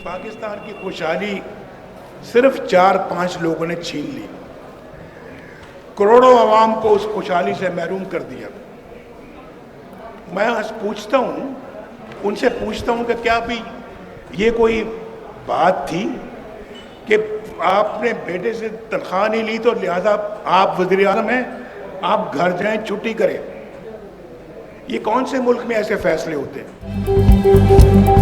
पाकिस्तान की खुशहाली सिर्फ 4-5 लोगों ने छीन ली, करोड़ों आवाम को उस खुशहाली से महरूम कर दिया। मैं आज पूछता हूँ, उनसे पूछता हूँ कि क्या भी ये कोई बात थी कि आपने बेटे से तनख्वाह नहीं ली तो लिहाजा आप वज़ीर आज़म हैं, आप घर जाएं, छुट्टी करें? ये कौन से मुल्क में ऐसे फैसले होते हैं?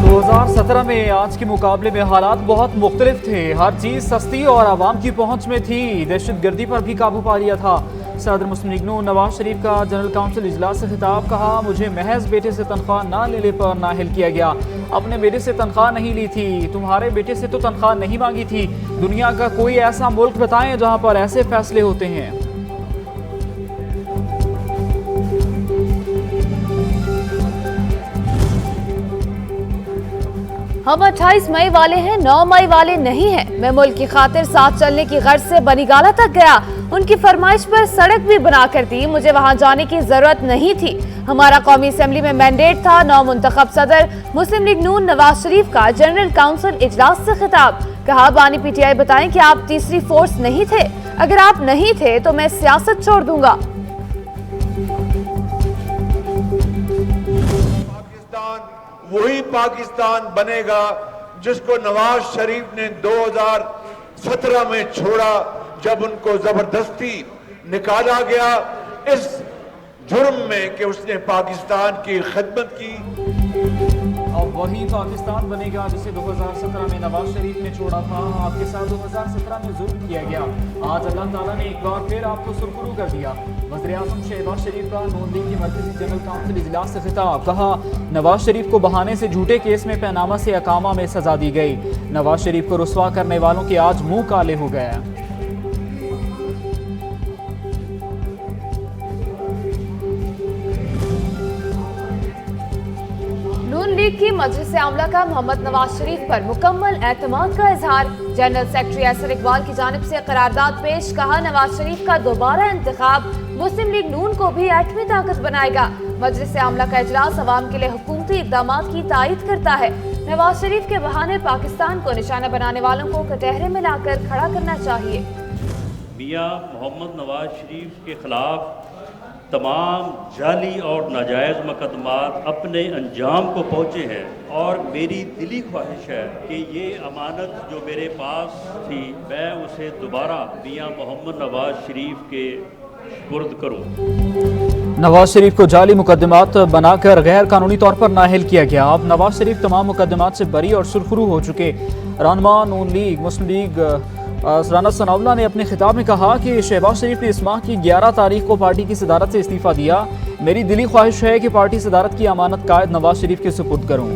2017 में आज के मुकाबले में हालात बहुत मुख्तलिफ थे। हर चीज़ सस्ती और आवाम की पहुंच में थी। दहशतगर्दी पर भी काबू पा लिया था। सदर मुस्लिम लीग नून नवाज शरीफ का जनरल काउंसिल इजलास से खिताब, कहा मुझे महज बेटे से तनख्वाह ना लेने पर नाअहल किया गया। अपने बेटे से तनख्वाह नहीं ली थी, तुम्हारे बेटे से तो तनख्वाह नहीं मांगी थी। दुनिया का कोई ऐसा मुल्क बताएं जहां पर ऐसे फैसले होते हैं। हम 28 मई वाले हैं, 9 मई वाले नहीं हैं। मैं मुल्क की खातिर साथ चलने की गर्ज से बनीगाला तक गया, उनकी फरमाइश पर सड़क भी बना कर दी। मुझे वहां जाने की जरूरत नहीं थी। हमारा कौमी असेंबली में मैंडेट था। नौ मुंतखब सदर मुस्लिम लीग नून नवाज शरीफ का जनरल काउंसिल इजलास से खिताब, कहा बानी PTI बताएं कि आप तीसरी फोर्स नहीं थे। अगर आप नहीं थे तो मैं सियासत छोड़ दूंगा। वही पाकिस्तान बनेगा जिसको नवाज शरीफ ने 2017 में छोड़ा, जब उनको जबरदस्ती निकाला गया इस जुर्म में कि उसने पाकिस्तान की खिदमत की। अब वही पाकिस्तान बनेगा जिसे 2017 में नवाज शरीफ ने छोड़ा था। आपके साथ 2017 में जुल्म किया गया। आज अल्लाह ताला ने एक बार फिर आपको सुरखरू कर दिया। वज़ीर आज़म शहबाज शरीफ का नून लीग की मरकज़ी जनरल काउंसिल इजलास से खिताब, कहा नवाज शरीफ को बहाने से झूठे केस में पैनामा से अकामा में सजा दी गई। नवाज शरीफ को रुस्वा करने वालों के आज मुंह काले हो गए। नून लीग की मजलिस आमला का मोहम्मद नवाज शरीफ पर मुकम्मल एतमाद का इजहार। जनरल सेक्रेटरी असर इकबाल की जानिब से करारदाद पेश, कहा नवाज शरीफ का दोबारा इंतखाब मुस्लिम लीग नून को भी एटमी ताकत बनाएगा। मजलिस आमला का इजलास अवाम के लिए हुकूमती इक़दामात की तायद करता है। नवाज शरीफ के बहाने पाकिस्तान को निशाना बनाने वालों को कटहरे में लाकर खड़ा करना चाहिए। मियां मोहम्मद नवाज शरीफ के खिलाफ तमाम जाली और नाजायज़ मुकदमात अपने अंजाम को पहुँचे हैं और मेरी दिली ख्वाहिश है कि ये अमानत जो मेरे पास थी मैं उसे दोबारा मियां मोहम्मद नवाज शरीफ के सुपुर्द करूँ। नवाज शरीफ को जाली मुकदमात बनाकर गैर कानूनी तौर पर नाअहल किया गया। अब नवाज शरीफ तमाम मुकदमात से बरी और सुरखरू हो चुके। रहनुमा नून लीग मुस्लिम लीग राना सनाउल्लाह ने अपने खिताब में कहा कि शहबाज शरीफ ने इस माह की 11 तारीख को पार्टी की सदारत से इस्तीफा दिया। मेरी दिली ख्वाहिश है कि पार्टी सदारत की अमानत कायद नवाज शरीफ के सुपुर्द करूं।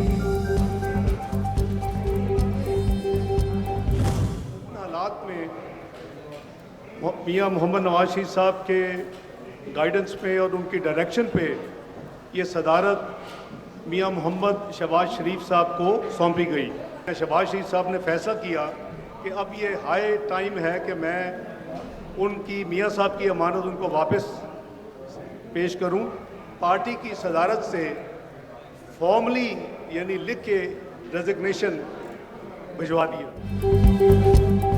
हालात में मियां मोहम्मद नवाज शरीफ साहब के गाइडेंस पे और उनकी डायरेक्शन पे ये सदारत मियां मोहम्मद शहबाज शरीफ साहब को सौंपी गई। शहबाज शरीफ साहब ने फैसला किया कि अब ये हाई टाइम है कि मैं उनकी मियां साहब की अमानत उनको वापस पेश करूं। पार्टी की सदारत से फॉर्मली यानी लिख के रेजिग्नेशन भिजवा दिया।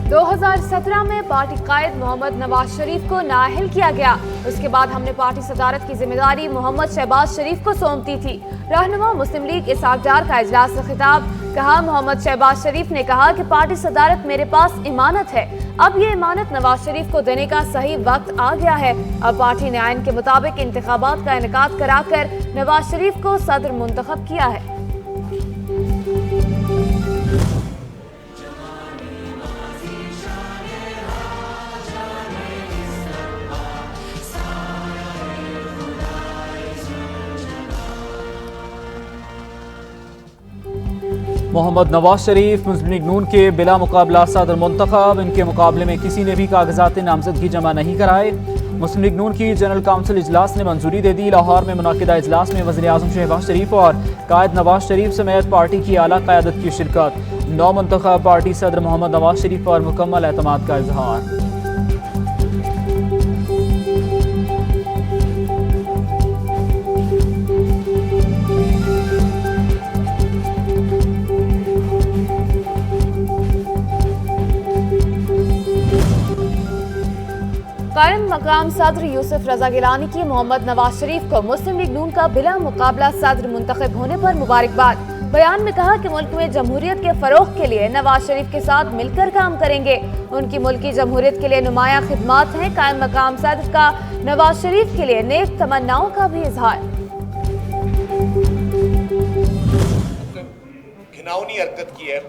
2017 में पार्टी कायद मोहम्मद नवाज शरीफ को नाअहल किया गया। उसके बाद हमने पार्टी सदारत की जिम्मेदारी मोहम्मद शहबाज शरीफ को सौंपती थी। रहनुमा मुस्लिम लीग इसहाक डार का इजलास से खिताब, कहा मोहम्मद शहबाज शरीफ ने कहा कि पार्टी सदारत मेरे पास इमानत है। अब ये इमानत नवाज शरीफ को देने का सही वक्त आ गया है। अब पार्टी ने आइन के मुताबिक इंतखाबात का इनेकाद कराकर नवाज शरीफ को सदर मुंतखब किया है। मोहम्मद नवाज शरीफ मुस्लिम लीग नून के बिला मुकाबला सदर मुंतखब। इनके मुकाबले में किसी ने भी कागजात नामजदगी जमा नहीं कराए। मुस्लिम लीग नून की जनरल काउंसिल इजलास ने मंजूरी दे दी। लाहौर में मुनाकिदा इजलास में वज़ीर आज़म शहबाज शरीफ और कायद नवाज शरीफ समेत पार्टी की आला क़यादत की शिरकत। नौ मुंतखब पार्टी सदर मोहम्मद नवाज शरीफ पर मुकम्मल एतमाद का इजहार। कायम मकाम सदर यूसुफ रजा गिलानी की मोहम्मद नवाज शरीफ को मुस्लिम लीग नून का बिला मुकाबला सदर मुंतखब होने पर मुबारकबाद। बयान में कहा कि मुल्क में जमहूरियत के फरोग के लिए नवाज शरीफ के साथ मिलकर काम करेंगे। उनकी मुल्की जमहूरियत के लिए नुमाया खिदमात हैं। कायम मकाम सदर का नवाज शरीफ के लिए नेक तमन्नाओं का भी इजहार। घिनौनी हरकत की है,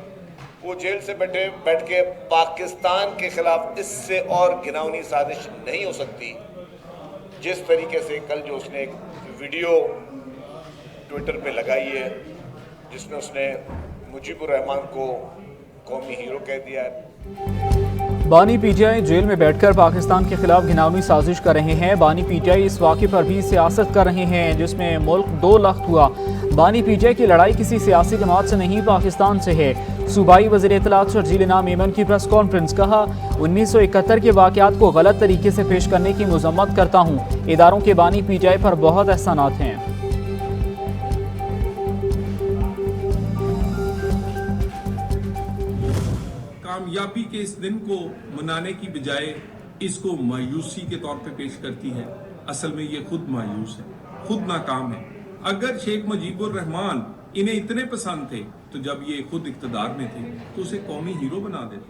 वो जेल से बैठ के पाकिस्तान के खिलाफ इससे और घिनौनी साजिश नहीं हो सकती। जिस तरीके से कल जो उसने एक वीडियो ट्विटर पे लगाई है जिसमें उसने मुजीबुर रहमान को कौमी हीरो कह दिया है। बानी पीटीआई जेल में बैठकर पाकिस्तान के खिलाफ घिनौनी साजिश कर रहे हैं। बानी पीटीआई इस वाक़े पर भी सियासत कर रहे हैं जिसमें मुल्क 2 लाख हुआ। बानी पीटीआई की लड़ाई किसी सियासी जमात से नहीं, पाकिस्तान से है। सूबाई वज़ीर इत्तलात शर्जील इनाम मेमन की प्रेस कॉन्फ्रेंस, कहा 1971 के वाक़यात को गलत तरीके से पेश करने की मजम्मत करता हूँ। इदारों के बानी पीटीआई पर बहुत एहसानात हैं। कामयाबी के इस दिन को मनाने की बजाय इसको मायूसी के तौर पे पेश करती है। असल में ये खुद मायूस है, खुद नाकाम है। अगर शेख मुजीबुर रहमान इन्हें इतने पसंद थे तो जब ये खुद इख्तिदार में थे तो उसे कौमी हीरो बना देते।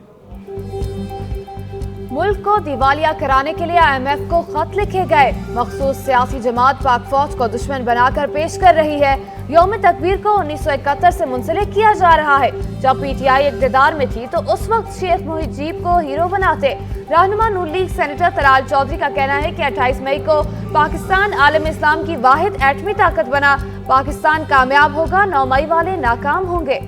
मुल्क को दिवालिया कराने के लिए IMF को खत लिखे गए। मखसूस सियासी जमात पाक फौज को दुश्मन बनाकर पेश कर रही है। यौम तकबीर को 1971 से मुंसलिक किया जा रहा है। जब PTI इक़्तिदार में थी तो उस वक्त शेख मुजीब को हीरो बनाते। रहनुमा नून लीग सेनेटर तलाल चौधरी का कहना है कि 28 मई को पाकिस्तान आलम इस्लाम की वाहिद एटमी ताकत बना। पाकिस्तान कामयाब होगा, 9 मई वाले नाकाम होंगे।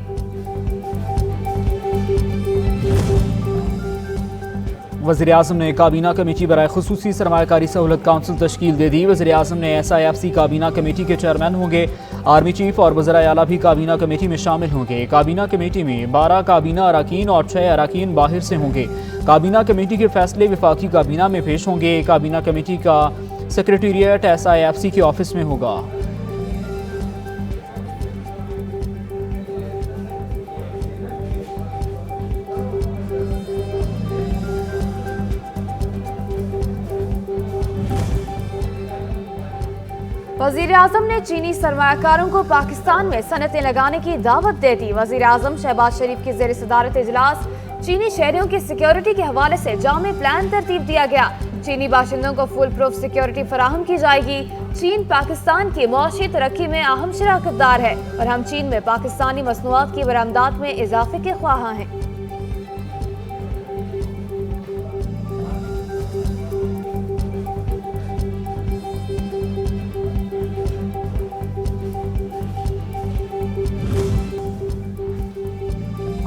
वज़ीर आज़म ने काबीना कमेटी बराए खुसूसी सरमायाकारी सहूलत काउंसिल तश्कील दे दी। वज़ीर आज़म ने SIFC काबीना कमेटी के चेयरमैन होंगे। आर्मी चीफ और वज़राए आला भी काबीना कमेटी में शामिल होंगे। काबीना कमेटी में 12 काबीना अराकीन और 6 अराकीन बाहर से होंगे। काबीना कमेटी के फैसले वफाकी काबीना में पेश होंगे। काबीना कमेटी का सेक्रेटेरिएट SIFC के ऑफिस में होगा। वज़ीर आज़म ने चीनी सरमायाकारों को पाकिस्तान में सनतें लगाने की दावत दे दी। वज़ीर आज़म शहबाज शरीफ की ज़ेर सदारत इजलास चीनी शहरियों की सिक्योरिटी के हवाले से जामे प्लान तरतीब दिया गया। चीनी बाशिंदों को फुल प्रूफ सिक्योरिटी फराहम की जाएगी। चीन पाकिस्तान की मुआशी तरक्की में अहम शराकतदार है और हम चीन में पाकिस्तानी मसनूआत की बरामदात में इजाफे के ख्वाहां हैं।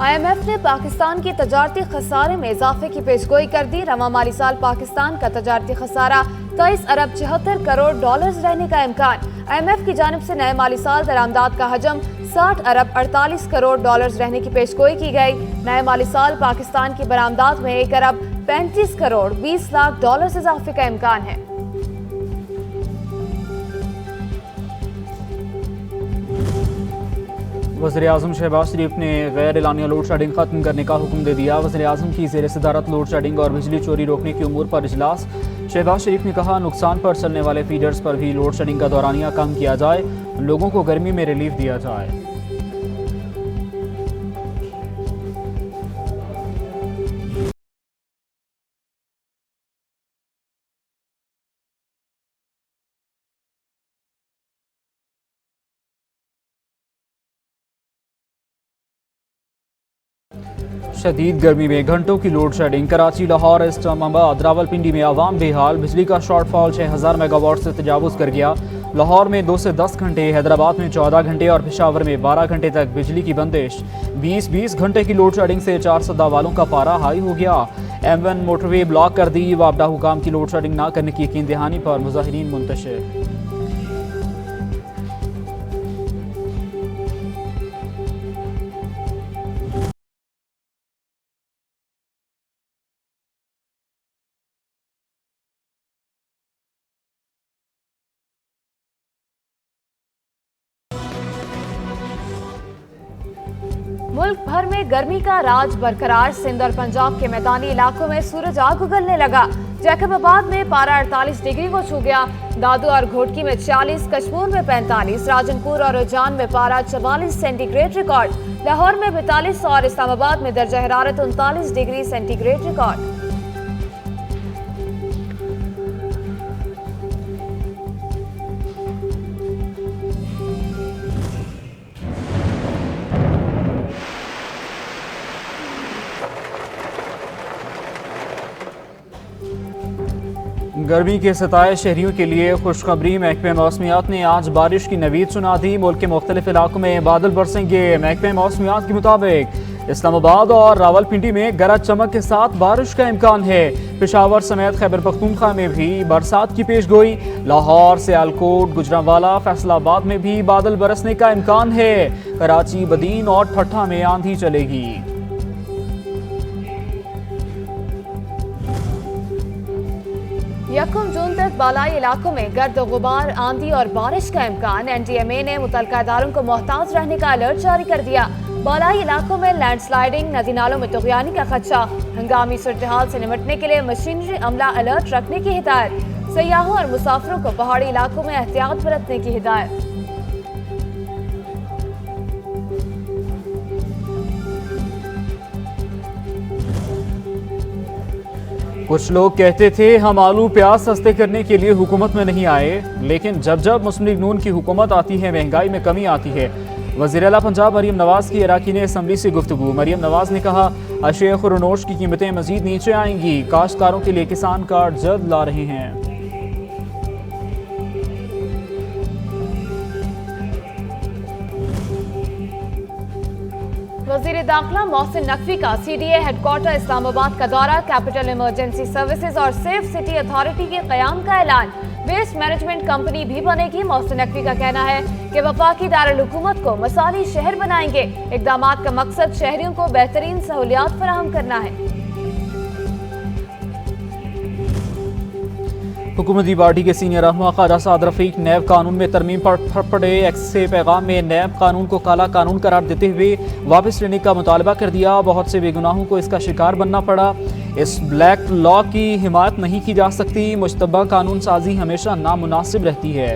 IMF ने पाकिस्तान की तजारती खसारे में इजाफे की पेशगोई कर दी। रवा माली साल पाकिस्तान का तजारती खसारा 23 अरब 74 करोड़ डॉलर्स रहने का इम्कान। IMF की जानिब से नए माली साल दरामदाद का हजम 60 अरब 48 करोड़ डॉलर्स रहने की पेशगोई की गई। नए माली साल पाकिस्तान की बरामदाद में 1 अरब 35 करोड़ 20 लाख डॉलर्स इजाफे का इम्कान है। वज़ीर आज़म शहबाज शरीफ ने गैर एलानिया लोड शेडिंग खत्म करने का हुक्म दे दिया। वज़ीर आज़म की ज़ेर सदारत लोड शेडिंग और बिजली चोरी रोकने के उमूर पर इजलास। शहबाज शरीफ ने कहा नुकसान पर चलने वाले फीडर्स पर भी लोड शेडिंग का दौरानिया कम किया जाए, लोगों को गर्मी में रिलीफ दिया जाए। शदीद गर्मी में घंटों की लोड शेडिंग। कराची, लाहौर, इस्लामाबाद, रावलपिंडी में आवाम बेहाल। बिजली का शॉर्टफॉल 6000 मेगावाट से तजावुज़ कर गया। लाहौर में 2 से 10 घंटे, हैदराबाद में 14 घंटे और पेशावर में 12 घंटे तक बिजली की बंदिश। 20 घंटे की लोड शेडिंग से 4 सदा वालों का पारा हाई हो गया। M1 मोटरवे ब्लॉक कर दी। वापडा हुकाम की लोड शेडिंग न करने की यकीन दहानी पर मुजाहिरीन मुंतशिर। मुल्क भर में गर्मी का राज बरकरार। सिंध और पंजाब के मैदानी इलाकों में सूरज आग उगलने लगा। जैकबाबाद में पारा 48 डिग्री को छू गया। दादू और घोटकी में 40, कशमूर में 45, राजनपुर और उज्जैन में पारा 44 सेंटीग्रेड रिकॉर्ड। लाहौर में 42 और इस्लामाबाद में दर्जा हरारत 39 डिग्री सेंटीग्रेड रिकॉर्ड। गर्मी के सताए शहरियों के लिए खुशखबरी। महकमे मौसमियात ने आज बारिश की नवीद सुना दी। मुल्क के मुख्तलिफ इलाकों में बादल बरसेंगे। महकमे मौसमियात के मुताबिक इस्लामाबाद और रावलपिंडी में गरज चमक के साथ बारिश का इम्कान है। पेशावर समेत खैबर पख्तूनख्वा में भी बरसात की पेशगोई। लाहौर, सियालकोट, गुजरांवाला, फैसलाबाद में भी बादल बरसने का इम्कान है। कराची, बदीन और ठट्ठा में आंधी चलेगी। यकम जून तक बालाई इलाकों में गर्द गुबार, आंधी और बारिश का इम्कान। NTMA ने मुतल्लिका इदारों को मोहताज रहने का अलर्ट जारी कर दिया। बालाई इलाकों में लैंडस्लाइडिंग, नदी नालों में तुग़यानी का खदशा। हंगामी सूरत-ए-हाल से निपटने के लिए मशीनरी अमला अलर्ट रखने की हिदायत। सयाहों और मुसाफिरों को पहाड़ी इलाकों में एहतियात बरतने की हिदायत। कुछ लोग कहते थे हम आलू प्याज सस्ते करने के लिए हुकूमत में नहीं आए, लेकिन जब जब मुस्लिम लीग नून की हुकूमत आती है महंगाई में कमी आती है। वज़ीर आला पंजाब मरीम नवाज की अराकीन असम्बली से गुफ्तगू। मरीम नवाज ने कहा अशिया खुरनोश की कीमतें मजीद नीचे आएंगी। काश्तकारों के लिए किसान कार्ड जल्द ला रहे हैं। वज़ीर दाखिला मोहसिन नकवी का CDA हेडक्वार्टर इस्लामाबाद का दौरा। कैपिटल इमरजेंसी सर्विसेज और सेफ सिटी अथॉरिटी के क़याम का ऐलान। वेस्ट मैनेजमेंट कंपनी भी बनेगी। मोहसिन नकवी का कहना है कि वफाकी दारुल हुकूमत को मसाली शहर बनाएंगे। इक़दामात का मकसद शहरियों को बेहतरीन सहूलियात फराहम करना है। हुकूमती पार्टी के सीनियर रहनुमा ख्वाजा साद रफीक नैब कानून में तरमीम पर पड़े एक्स से पैगाम में नैब कानून को काला कानून करार देते हुए वापस लेने का मुतालबा कर दिया। बहुत से बेगुनाहों को इसका शिकार बनना पड़ा। इस ब्लैक लॉ की हिमायत नहीं की जा सकती। मुश्तबा कानून साजी हमेशा नामुनासिब रहती है।